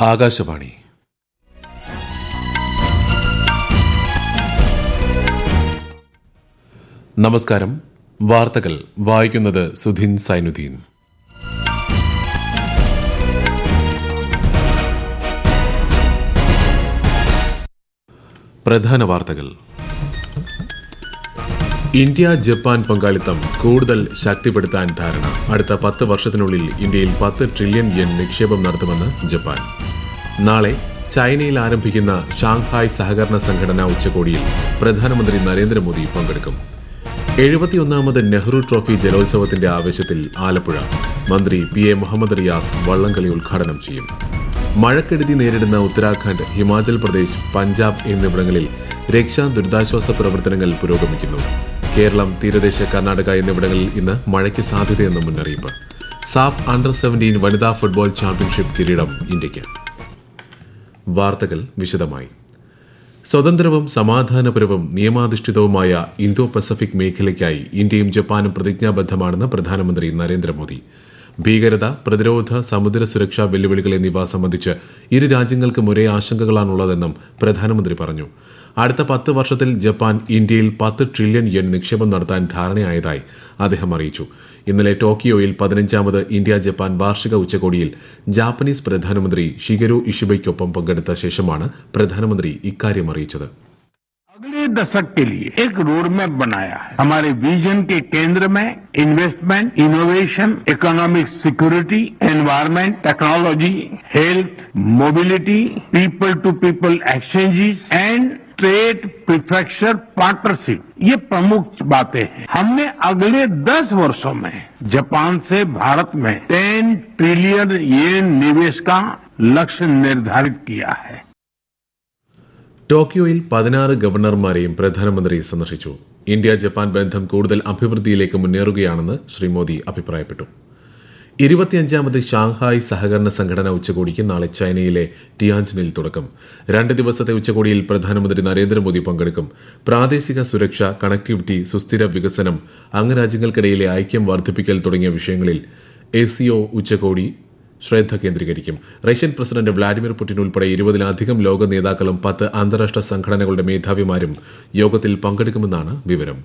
ആകാശവാണി. നമസ്കാരം. വാർത്തകൾ വായിക്കുന്നത് സുധിൻ സൈനുദ്ദീൻ. പ്രധാന വാർത്തകൾ. ഇന്ത്യ ജപ്പാൻ പങ്കാളിത്തം കൂടുതൽ ശക്തിപ്പെടുത്താൻ ധാരണ. അടുത്ത 10 വർഷത്തിനുള്ളിൽ ഇന്ത്യയിൽ 10 ട്രില്യൺ യെൻ നിക്ഷേപം നടത്തുമെന്ന് ജപ്പാൻ. നാളെ ചൈനയിൽ ആരംഭിക്കുന്ന ഷാങ്ഹായ് സഹകരണ സംഘടന ഉച്ചകോടിയിൽ പ്രധാനമന്ത്രി നരേന്ദ്രമോദി പങ്കെടുക്കും. 71ാമത് നെഹ്റു ട്രോഫി ജലോത്സവത്തിന്റെ ആവേശത്തിൽ ആലപ്പുഴ. മന്ത്രി PA മുഹമ്മദ് റിയാസ് വള്ളംകളി ഉദ്ഘാടനം ചെയ്യും. മഴക്കെടുതി നേരിടുന്ന ഉത്തരാഖണ്ഡ്, ഹിമാചൽ പ്രദേശ്, പഞ്ചാബ് എന്നിവിടങ്ങളിൽ രക്ഷാ ദുരിതാശ്വാസ പ്രവർത്തനങ്ങൾ പുരോഗമിക്കുന്നു. കേരളം, തീരദേശ കർണാടക എന്നിവിടങ്ങളിൽ ഇന്ന് മഴയ്ക്ക് സാധ്യതയെന്ന് മുന്നറിയിപ്പ്. സാഫ് അണ്ടർ-17 വനിതാ ഫുട്ബോൾ ചാമ്പ്യൻഷിപ്പ് കിരീടം ഇന്ത്യയ്ക്ക്. വാർത്തകൾ വിശദമായി. സ്വതന്ത്രവും സമാധാനപരവും നിയമാധിഷ്ഠിതവുമായ ഇന്തോ പസഫിക് മേഖലയ്ക്കായി ഇന്ത്യയും ജപ്പാനും പ്രതിജ്ഞാബദ്ധമാണെന്ന് പ്രധാനമന്ത്രി നരേന്ദ്രമോദി. ഭീകരത, പ്രതിരോധ, സമുദ്ര സുരക്ഷാ വെല്ലുവിളികൾ എന്നിവ സംബന്ധിച്ച് ഇരു രാജ്യങ്ങൾക്കും ഒരേ ആശങ്കകളാണുള്ളതെന്നും പ്രധാനമന്ത്രി പറഞ്ഞു. അടുത്ത 10 വർഷത്തിൽ ജപ്പാൻ ഇന്ത്യയിൽ 10 ട്രില്യൺ യെൻ നിക്ഷേപം നടത്താൻ ധാരണയായതായി അദ്ദേഹം അറിയിച്ചു. ഇന്നലെ ടോക്കിയോയിൽ 15ാമത് ഇന്ത്യ ജപ്പാൻ വാർഷിക ഉച്ചകോടിയിൽ ജാപ്പനീസ് പ്രധാനമന്ത്രി ഷിഗെരു ഇഷിബയ്ക്കൊപ്പം പങ്കെടുത്ത ശേഷമാണ് പ്രധാനമന്ത്രി ഇക്കാര്യം അറിയിച്ചത്. अगले दशक के लिए एक रोड मैप बनाया है. हमारे विजन के केंद्र में investment, innovation, economic security, environment, technology, health, mobility, people to people exchanges and trade prefecture partnership, ये प्रमुख बातें हैं. हमने अगले 10 वर्षों में जापान से भारत में 10 ट्रिलियन येन निवेश का लक्ष्य निर्धारित किया है. ടോക്കിയോയിൽ 16 ഗവർണർമാരെയും പ്രധാനമന്ത്രി സന്ദർശിച്ചു. ഇന്ത്യ ജപ്പാൻ ബന്ധം കൂടുതൽ അഭിവൃദ്ധിയിലേക്ക് മുന്നേറുകയാണെന്ന് ശ്രീ മോദി അഭിപ്രായപ്പെട്ടു. 25ാമത് ഷാങ്ഹായ് സഹകരണ സംഘടന ഉച്ചകോടിക്ക് നാളെ ചൈനയിലെ ടിയാൻജിനിൽ തുടക്കം. 2 ദിവസത്തെ ഉച്ചകോടിയിൽ പ്രധാനമന്ത്രി നരേന്ദ്രമോദി പങ്കെടുക്കും. പ്രാദേശിക സുരക്ഷ, കണക്ടിവിറ്റി, സുസ്ഥിര വികസനം, അംഗരാജ്യങ്ങൾക്കിടയിലെ ഐക്യം വർദ്ധിപ്പിക്കൽ തുടങ്ങിയ വിഷയങ്ങളിൽ ASEO ഉച്ചകോടി ശ്രദ്ധ കേന്ദ്രീകരിക്കും. റഷ്യൻ പ്രസിഡന്റ് വ്ളാഡിമിർ പുടിൻ ഉൾപ്പെടെ 20-ലധികം ലോക നേതാക്കളും 10 അന്താരാഷ്ട്ര സംഘടനകളുടെ മേധാവിമാരും യോഗത്തിൽ പങ്കെടുക്കുമെന്നാണ് വിവരം.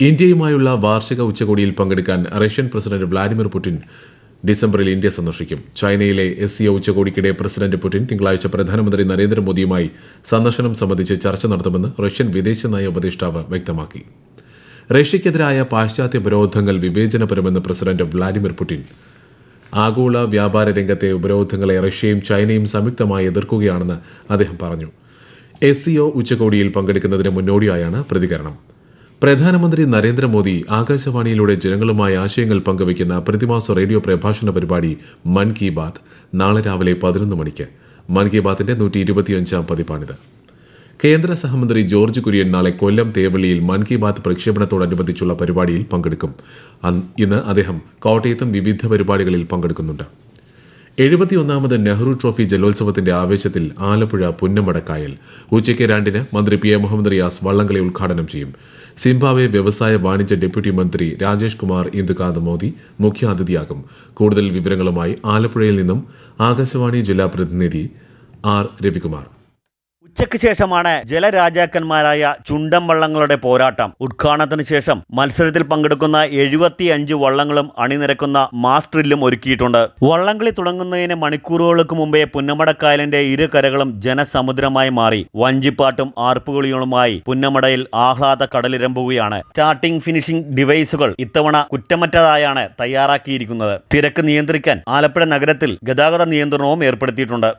ഇന്ത്യയുമായുള്ള വാർഷിക ഉച്ചകോടിയിൽ പങ്കെടുക്കാൻ റഷ്യൻ പ്രസിഡന്റ് വ്ളാഡിമിർ പുടിൻ ഡിസംബറിൽ ഇന്ത്യ സന്ദർശിക്കും. ചൈനയിലെ ASEO ഉച്ചകോടിക്കിടെ പ്രസിഡന്റ് പുടിൻ തിങ്കളാഴ്ച പ്രധാനമന്ത്രി നരേന്ദ്രമോദിയുമായി സന്ദർശനം സംബന്ധിച്ച് ചർച്ച നടത്തുമെന്ന് റഷ്യൻ വിദേശനയ ഉപദേഷ്ടാവ് വ്യക്തമാക്കി. റഷ്യയ്ക്കെതിരായ പാശ്ചാത്യ ഉപരോധങ്ങൾ വിവേചനപരമെന്ന് പ്രസിഡന്റ് വ്ളാഡിമിർ പുടിൻ. ആഗോള വ്യാപാര രംഗത്തെ ഉപരോധങ്ങളെ റഷ്യയും ചൈനയും സംയുക്തമായി എതിർക്കുകയാണെന്ന് അദ്ദേഹം പറഞ്ഞു. ASEO ഉച്ചകോടിയിൽ പങ്കെടുക്കുന്നതിന് മുന്നോടിയായാണ് പ്രതികരണം. പ്രധാനമന്ത്രി നരേന്ദ്രമോദി ആകാശവാണിയിലൂടെ ജനങ്ങളുമായി ആശയങ്ങൾ പങ്കുവയ്ക്കുന്ന പ്രതിമാസ റേഡിയോ പ്രഭാഷണ പരിപാടി മൻ കി ബാത്ത് നാളെ രാവിലെ 11 മണിക്ക്. മൻ കി ബാത്തിന്റെ 125ാം പതിപ്പാണിത്. കേന്ദ്ര സഹമന്ത്രി ജോർജ് കുര്യൻ നാളെ കൊല്ലം തേവള്ളിയിൽ മൻ കി ബാത്ത് പ്രക്ഷേപണത്തോടനുബന്ധിച്ചുള്ള പരിപാടിയിൽ പങ്കെടുക്കും. ഇന്ന് അദ്ദേഹം കോട്ടയത്തും വിവിധ പരിപാടികളിൽ പങ്കെടുക്കുന്നുണ്ട്. 71ാമത് നെഹ്റു ട്രോഫി ജലോത്സവത്തിന്റെ ആവേശത്തിൽ ആലപ്പുഴ പുന്നമടക്കായൽ. ഉച്ചയ്ക്ക് 2-ന് മന്ത്രി PA മുഹമ്മദ് റിയാസ് വള്ളംകളി ഉദ്ഘാടനം ചെയ്യും. സിംബാബ്വെ വ്യവസായ വാണിജ്യ ഡെപ്യൂട്ടി മന്ത്രി രാജേഷ് കുമാർ ഇന്ദുകാന്ത് മോദി മുഖ്യാതിഥിയാകും. കൂടുതൽ വിവരങ്ങളുമായി ആലപ്പുഴയിൽ നിന്നും ആകാശവാണി ജില്ലാ പ്രതിനിധി R രവികുമാർ. ഉച്ചയ്ക്ക് ശേഷമാണ് ജലരാജാക്കന്മാരായ ചുണ്ടൻ വള്ളങ്ങളുടെ പോരാട്ടം. ഉദ്ഘാടനത്തിന് ശേഷം മത്സരത്തിൽ പങ്കെടുക്കുന്ന 75 വള്ളങ്ങളും അണിനിരക്കുന്ന മാസ് ഡ്രില്ലും ഒരുക്കിയിട്ടുണ്ട്. വള്ളംകളി തുടങ്ങുന്നതിന് മണിക്കൂറുകൾക്ക് മുമ്പേ പുന്നമടക്കായലിന്റെ ഇരു കരകളും ജനസമുദ്രമായി മാറി. വഞ്ചിപ്പാട്ടും ആർപ്പുകളികളുമായി പുന്നമടയിൽ ആഹ്ലാദ കടലിരമ്പുകയാണ്. സ്റ്റാർട്ടിംഗ് ഫിനിഷിംഗ് ഡിവൈസുകൾ ഇത്തവണ കുറ്റമറ്റതായാണ് തയ്യാറാക്കിയിരിക്കുന്നത്. തിരക്ക് നിയന്ത്രിക്കാൻ ആലപ്പുഴ നഗരത്തിൽ ഗതാഗത നിയന്ത്രണവും ഏർപ്പെടുത്തിയിട്ടുണ്ട്.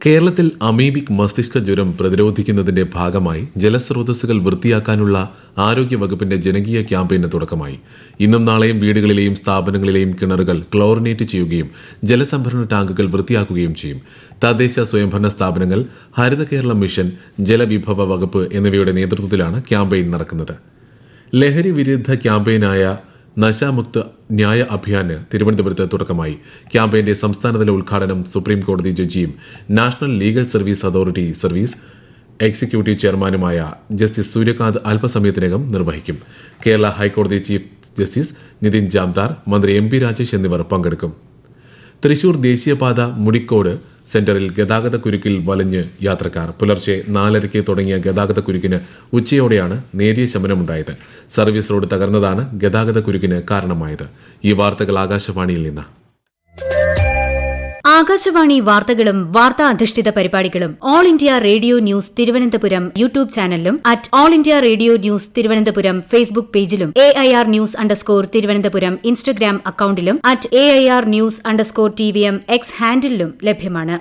കേരളത്തിൽ അമീബിക് മസ്തിഷ്ക ജ്വരം പ്രതിരോധിക്കുന്നതിന്റെ ഭാഗമായി ജലസ്രോതസ്സുകൾ വൃത്തിയാക്കാനുള്ള ആരോഗ്യവകുപ്പിന്റെ ജനകീയ ക്യാമ്പയിന് തുടക്കമായി. ഇന്നും നാളെയും വീടുകളിലെയും സ്ഥാപനങ്ങളിലെയും കിണറുകൾ ക്ലോറിനേറ്റ് ചെയ്യുകയും ജലസംഭരണ ടാങ്കുകൾ വൃത്തിയാക്കുകയും ചെയ്യും. തദ്ദേശ സ്വയംഭരണ സ്ഥാപനങ്ങൾ, ഹരിത കേരളം മിഷൻ, ജലവിഭവ വകുപ്പ് എന്നിവയുടെ നേതൃത്വത്തിലാണ് ക്യാമ്പയിൻ നടക്കുന്നത്. ലഹരി വിരുദ്ധ ക്യാമ്പയിനായ നശാമുക്ത് ന്യായ അഭിയാന് തിരുവനന്തപുരത്ത് തുടക്കമായി. ക്യാമ്പയിന്റെ സംസ്ഥാനതല ഉദ്ഘാടനം സുപ്രീം കോടതി ജഡ്ജിയും national legal service authority service executive ചെയർമാനുമായ ജസ്റ്റിസ് സൂര്യകാന്ത് അല്പസമയത്തിനകം നിർവഹിക്കും. കേരള ഹൈക്കോടതി ചീഫ് ജസ്റ്റിസ് നിതിൻ ജാംദാർ, മന്ത്രി MP രാജേഷ് എന്നിവർ പങ്കെടുക്കും. തൃശൂർ ദേശീയപാത മുടിക്കോട് സെന്ററിൽ ഗതാഗതക്കുരുക്കിൽ വലഞ്ഞ് യാത്രക്കാർ. പുലർച്ചെ 4:30 തുടങ്ങിയ ഗതാഗതക്കുരുക്കിന് ഉച്ചയോടെയാണ് നേരിയ ശമനമുണ്ടായത്. സർവീസ് റോഡ് തകർന്നതാണ് ഗതാഗതക്കുരുക്കിന് കാരണമായത്. ഈ വാർത്തകൾ ആകാശവാണിയിൽ നിന്ന്. ആകാശവാണി വാർത്തകളും വാർത്താ അധിഷ്ഠിത പരിപാടികളും all India radio news Thiruvananthapuram YouTube ചാനലിലും @all India radio news Thiruvananthapuram Facebook പേജിലും AIR ന്യൂസ് _ ഇൻസ്റ്റഗ്രാം അക്കൌണ്ടിലും @AIR ന്യൂസ് _TVM X ഹാൻഡിലും ലഭ്യമാണ്.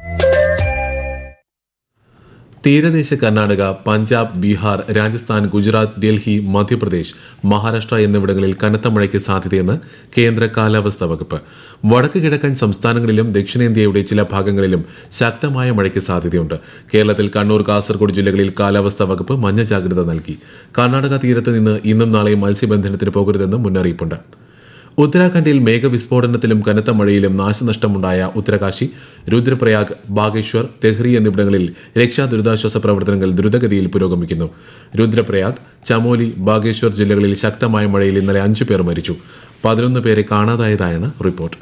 തീരദേശ കർണാടക, പഞ്ചാബ്, ബീഹാർ, രാജസ്ഥാൻ, ഗുജറാത്ത്, ഡൽഹി, മധ്യപ്രദേശ്, മഹാരാഷ്ട്ര എന്നിവിടങ്ങളിൽ കനത്ത മഴയ്ക്ക് സാധ്യതയെന്ന് കേന്ദ്ര കാലാവസ്ഥാ വകുപ്പ്. വടക്ക് കിഴക്കൻ സംസ്ഥാനങ്ങളിലും ദക്ഷിണേന്ത്യയുടെ ചില ഭാഗങ്ങളിലും ശക്തമായ മഴയ്ക്ക് സാധ്യതയുണ്ട്. കേരളത്തിൽ കണ്ണൂർ, കാസർഗോഡ് ജില്ലകളിൽ കാലാവസ്ഥാ വകുപ്പ് മഞ്ഞ ജാഗ്രത നൽകി. കർണാടക തീരത്ത് നിന്ന് ഇന്നും നാളെയും മത്സ്യബന്ധനത്തിന് പോകരുതെന്ന് മുന്നറിയിപ്പുണ്ട്. ഉത്തരാഖണ്ഡിൽ മേഘവിസ്ഫോടനത്തിലും കനത്ത മഴയിലും നാശനഷ്ടമുണ്ടായ ഉത്തരകാശി, രുദ്രപ്രയാഗ്, ബാഗേശ്വർ, തെഹ്രി എന്നിവിടങ്ങളിൽ രക്ഷാ ദുരിതാശ്വാസ പ്രവർത്തനങ്ങൾ ദ്രുതഗതിയിൽ പുരോഗമിക്കുന്നു. രുദ്രപ്രയാഗ്, ചമോലി, ബാഗേശ്വർ ജില്ലകളിൽ ശക്തമായ മഴയിൽ ഇന്നലെ 5 പേർ മരിച്ചു. 11 പേരെ കാണാതായതായാണ് റിപ്പോർട്ട്.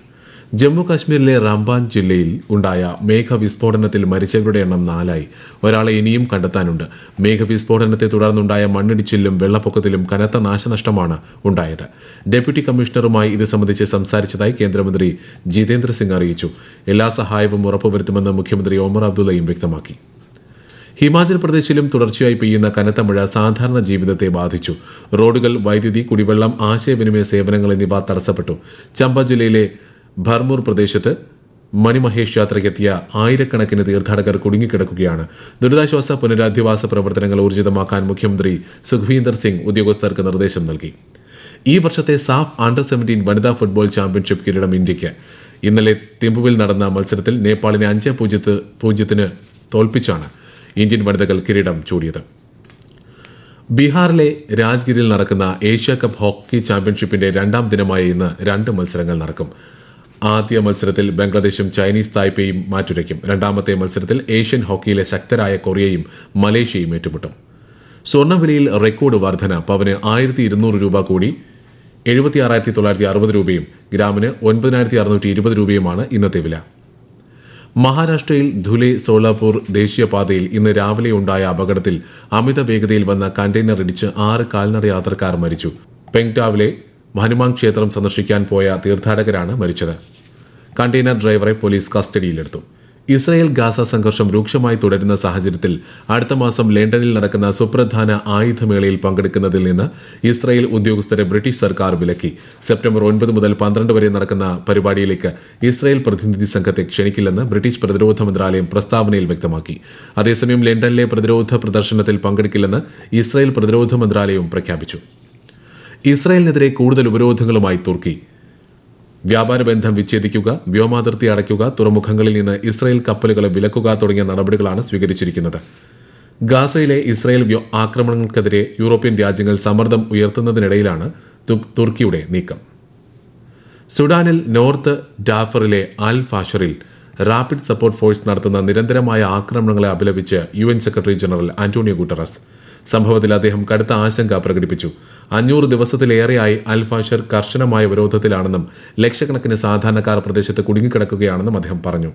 ജമ്മു കാശ്മീരിലെ റാംബാൻ ജില്ലയിൽ ഉണ്ടായ മേഘവിസ്ഫോടനത്തിൽ മരിച്ചവരുടെ എണ്ണം 4 ഒരാളെ ഇനിയും കണ്ടെത്താനുണ്ട്. മേഘവിസ്ഫോടനത്തെ തുടർന്നുണ്ടായ മണ്ണിടിച്ചിലും വെള്ളപ്പൊക്കത്തിലും കനത്ത നാശനഷ്ടമാണ് ഉണ്ടായത്. ഡെപ്യൂട്ടി കമ്മീഷണറുമായി ഇത് സംബന്ധിച്ച് സംസാരിച്ചതായി കേന്ദ്രമന്ത്രി ജിതേന്ദ്ര സിംഗ് അറിയിച്ചു. എല്ലാ സഹായവും ഉറപ്പുവരുത്തുമെന്ന് മുഖ്യമന്ത്രി ഒമർ അബ്ദുള്ളയും വ്യക്തമാക്കി. ഹിമാചൽ പ്രദേശിലും തുടർച്ചയായി പെയ്യുന്ന കനത്ത മഴ സാധാരണ ജീവിതത്തെ ബാധിച്ചു. റോഡുകൾ, വൈദ്യുതി, കുടിവെള്ളം, ആശയവിനിമയ സേവനങ്ങൾ എന്നിവ തടസ്സപ്പെട്ടു. ചമ്പ ജില്ലയിലെ ഭർമൂർ പ്രദേശത്ത് മണിമഹേഷ് യാത്രയ്ക്കെത്തിയ ആയിരക്കണക്കിന് തീർത്ഥാടകർ കുടുങ്ങിക്കിടക്കുകയാണ്. ദുരിതാശ്വാസ പുനരധിവാസ പ്രവർത്തനങ്ങൾ ഊർജിതമാക്കാൻ മുഖ്യമന്ത്രി സുഖ്വീന്ദർ സിംഗ് ഉദ്യോഗസ്ഥർക്ക് നിർദ്ദേശം നൽകി. ഈ വർഷത്തെ സാഫ് അണ്ടർ-17 വനിതാ ഫുട്ബോൾ ചാമ്പ്യൻഷിപ്പ് കിരീടം ഇന്ത്യയ്ക്ക്. ഇന്നലെ തിമ്പുവിൽ നടന്ന മത്സരത്തിൽ നേപ്പാളിനെ 5-0 തോൽപ്പിച്ചാണ് ഇന്ത്യൻ വനിതകൾ കിരീടം ചൂടിയത്. ബീഹാറിലെ രാജ്ഗിരിൽ നടക്കുന്ന ഏഷ്യ കപ്പ് ഹോക്കി ചാമ്പ്യൻഷിപ്പിന്റെ 2ാം ദിനമായ ഇന്ന് 2 മത്സരങ്ങൾ നടക്കും. ആദ്യ മത്സരത്തിൽ ബംഗ്ലാദേശും ചൈനീസ് തായ്പേയും മാറ്റുരയ്ക്കും. 2ാമത്തെ മത്സരത്തിൽ ഏഷ്യൻ ഹോക്കിയിലെ ശക്തരായ കൊറിയയും മലേഷ്യയും ഏറ്റുമുട്ടും. സ്വർണ്ണവിലയിൽ റെക്കോർഡ് വർധന. പവന് 1200 രൂപ കൂടി 76,960 രൂപയും ഗ്രാമിന് 9,620 രൂപയുമാണ് ഇന്നത്തെ വില. മഹാരാഷ്ട്രയിൽ ധുലെ സോളാപൂർ ദേശീയപാതയിൽ ഇന്ന് രാവിലെ ഉണ്ടായ അപകടത്തിൽ അമിത വേഗതയിൽ വന്ന കണ്ടെയ്നർ ഇടിച്ച് 6 കാൽനട യാത്രക്കാർ മരിച്ചു. പെങ്ടാവിലെ ഹനുമാൻ ക്ഷേത്രം സന്ദർശിക്കാൻ പോയ തീർത്ഥാടകരാണ് മരിച്ചത്. കണ്ടെയ്നർ ഡ്രൈവറെ പോലീസ് കസ്റ്റഡിയിലെടുത്തു. ഇസ്രായേൽ ഗാസ സംഘർഷം രൂക്ഷമായി തുടരുന്ന സാഹചര്യത്തിൽ അടുത്ത മാസം ലണ്ടനിൽ നടക്കുന്ന സുപ്രധാന ആയുധമേളയിൽ പങ്കെടുക്കുന്നതിൽ നിന്ന് ഇസ്രായേൽ ഉദ്യോഗസ്ഥരെ ബ്രിട്ടീഷ് സർക്കാർ വിലക്കി. സെപ്റ്റംബർ 9 മുതൽ 12 വരെ നടക്കുന്ന പരിപാടിയിലേക്ക് ഇസ്രായേൽ പ്രതിനിധി സംഘത്തെ ക്ഷണിക്കില്ലെന്ന് ബ്രിട്ടീഷ് പ്രതിരോധ മന്ത്രാലയം പ്രസ്താവനയിൽ വ്യക്തമാക്കി. അതേസമയം ലണ്ടനിലെ പ്രതിരോധ പ്രദർശനത്തിൽ പങ്കെടുക്കില്ലെന്ന് ഇസ്രായേൽ പ്രതിരോധ മന്ത്രാലയവും പ്രഖ്യാപിച്ചു. ഇസ്രായേലിനെതിരെ കൂടുതൽ ഉപരോധങ്ങളുമായി തുർക്കി. വ്യാപാര ബന്ധം വിച്ഛേദിക്കുക, വ്യോമാതിർത്തി അടയ്ക്കുക, തുറമുഖങ്ങളിൽ നിന്ന് ഇസ്രായേൽ കപ്പലുകളെ വിലക്കുക തുടങ്ങിയ നടപടികളാണ് സ്വീകരിച്ചിരിക്കുന്നത്. ഗാസയിലെ ഇസ്രായേൽ ആക്രമണങ്ങൾക്കെതിരെ യൂറോപ്യൻ രാജ്യങ്ങൾ സമ്മർദ്ദം ഉയർത്തുന്നതിനിടയിലാണ് തുർക്കിയുടെ നീക്കം. സുഡാനിൽ നോർത്ത് ഡാഫറിലെ അൽ ഫാഷറിൽ റാപ്പിഡ് സപ്പോർട്ട് ഫോഴ്സ് നടത്തുന്ന നിരന്തരമായ ആക്രമണങ്ങളെ അപലപിച്ച് UN secretary general Antonio Guterres. സംഭവത്തിൽ അദ്ദേഹം കടുത്ത ആശങ്ക പ്രകടിപ്പിച്ചു. 500 ദിവസത്തിലേറെയായി അൽ ഫാഷർ കർശനമായ വിരോധത്തിലാണെന്നും ലക്ഷക്കണക്കിന് സാധാരണക്കാർ പ്രദേശത്ത് കുടുങ്ങിക്കിടക്കുകയാണെന്നും അദ്ദേഹം പറഞ്ഞു.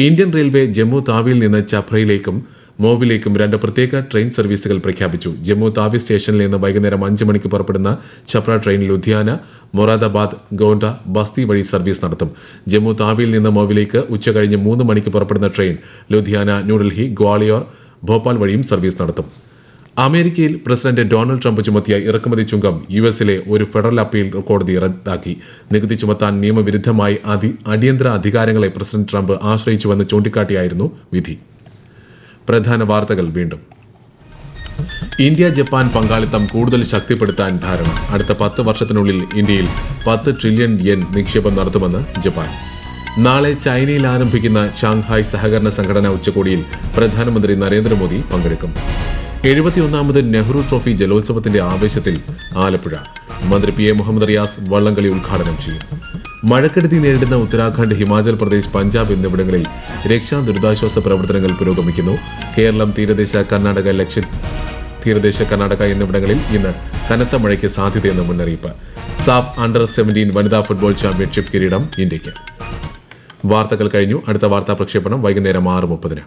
ഇന്ത്യൻ റെയിൽവേ ജമ്മു താവിയിൽ നിന്ന് ചപ്രയിലേക്കും മോവിലേക്കും 2 പ്രത്യേക ട്രെയിൻ സർവീസുകൾ പ്രഖ്യാപിച്ചു. ജമ്മു താവി സ്റ്റേഷനിൽ നിന്ന് വൈകുന്നേരം 5 മണിക്ക് പുറപ്പെടുന്ന ചപ്ര ട്രെയിൻ ലുധിയാന, മൊറാദാബാദ്, ഗോണ്ട, ബസ്തി വഴി സർവീസ് നടത്തും. ജമ്മു താവിയിൽ നിന്ന് മോവിലേക്ക് ഉച്ചകഴിഞ്ഞ് 3 മണിക്ക് പുറപ്പെടുന്ന ട്രെയിൻ ലുധിയാന, ന്യൂഡൽഹി, ഗ്വാളിയോർ, ഭോപ്പാൽ വഴിയും സർവീസ് നടത്തും. അമേരിക്കയിൽ പ്രസിഡന്റ് ഡൊണാൾഡ് ട്രംപ് ചുമത്തിയ ഇറക്കുമതി ചുങ്കം യുഎസിലെ ഒരു ഫെഡറൽ അപ്പീൽ കോടതി റദ്ദാക്കി. നികുതി ചുമത്താൻ നിയമവിരുദ്ധമായി അടിയന്തര അധികാരങ്ങളെ പ്രസിഡന്റ് ട്രംപ് ആശ്രയിച്ചുവെന്ന് ചൂണ്ടിക്കാട്ടിയായിരുന്നു വിധി. പ്രധാന വാർത്തകൾ വീണ്ടും. ഇന്ത്യ ജപ്പാൻ പങ്കാളിത്തം കൂടുതൽ ശക്തിപ്പെടുത്താൻ ധാരണ. അടുത്ത 10 വർഷത്തിനുള്ളിൽ ഇന്ത്യയിൽ 10 ട്രില്യൺ യെൻ നിക്ഷേപം നടത്തുമെന്ന് ജപ്പാൻ. നാളെ ചൈനയിൽ ആരംഭിക്കുന്ന ഷാങ്ഹായ് സഹകരണ സംഘടന ഉച്ചകോടിയിൽ പ്രധാനമന്ത്രി നരേന്ദ്രമോദി പങ്കെടുക്കും. 71ാമത് നെഹ്റു ട്രോഫി ജലോത്സവത്തിന്റെ ആവേശത്തിൽ ആലപ്പുഴ. മന്ത്രി PA മുഹമ്മദ് റിയാസ് വള്ളംകളി ഉദ്ഘാടനം ചെയ്യും. മഴക്കെടുതി നേരിടുന്ന ഉത്തരാഖണ്ഡ്, ഹിമാചൽ പ്രദേശ്, പഞ്ചാബ് എന്നിവിടങ്ങളിൽ രക്ഷാ ദുരിതാശ്വാസ പ്രവർത്തനങ്ങൾ പുരോഗമിക്കുന്നു. കേരളം, തീരദേശ കർണാടക എന്നിവിടങ്ങളിൽ ഇന്ന് കനത്ത മഴയ്ക്ക് സാധ്യതയെന്ന് മുന്നറിയിപ്പ്. സാഫ് അണ്ടർ-17 വനിതാ ഫുട്ബോൾ ചാമ്പ്യൻഷിപ്പ് കിരീടം ഇന്ത്യയ്ക്ക്. വാർത്തകൾ കഴിഞ്ഞു. അടുത്ത വാർത്താ പ്രക്ഷേപണം വൈകുന്നേരം 6:30.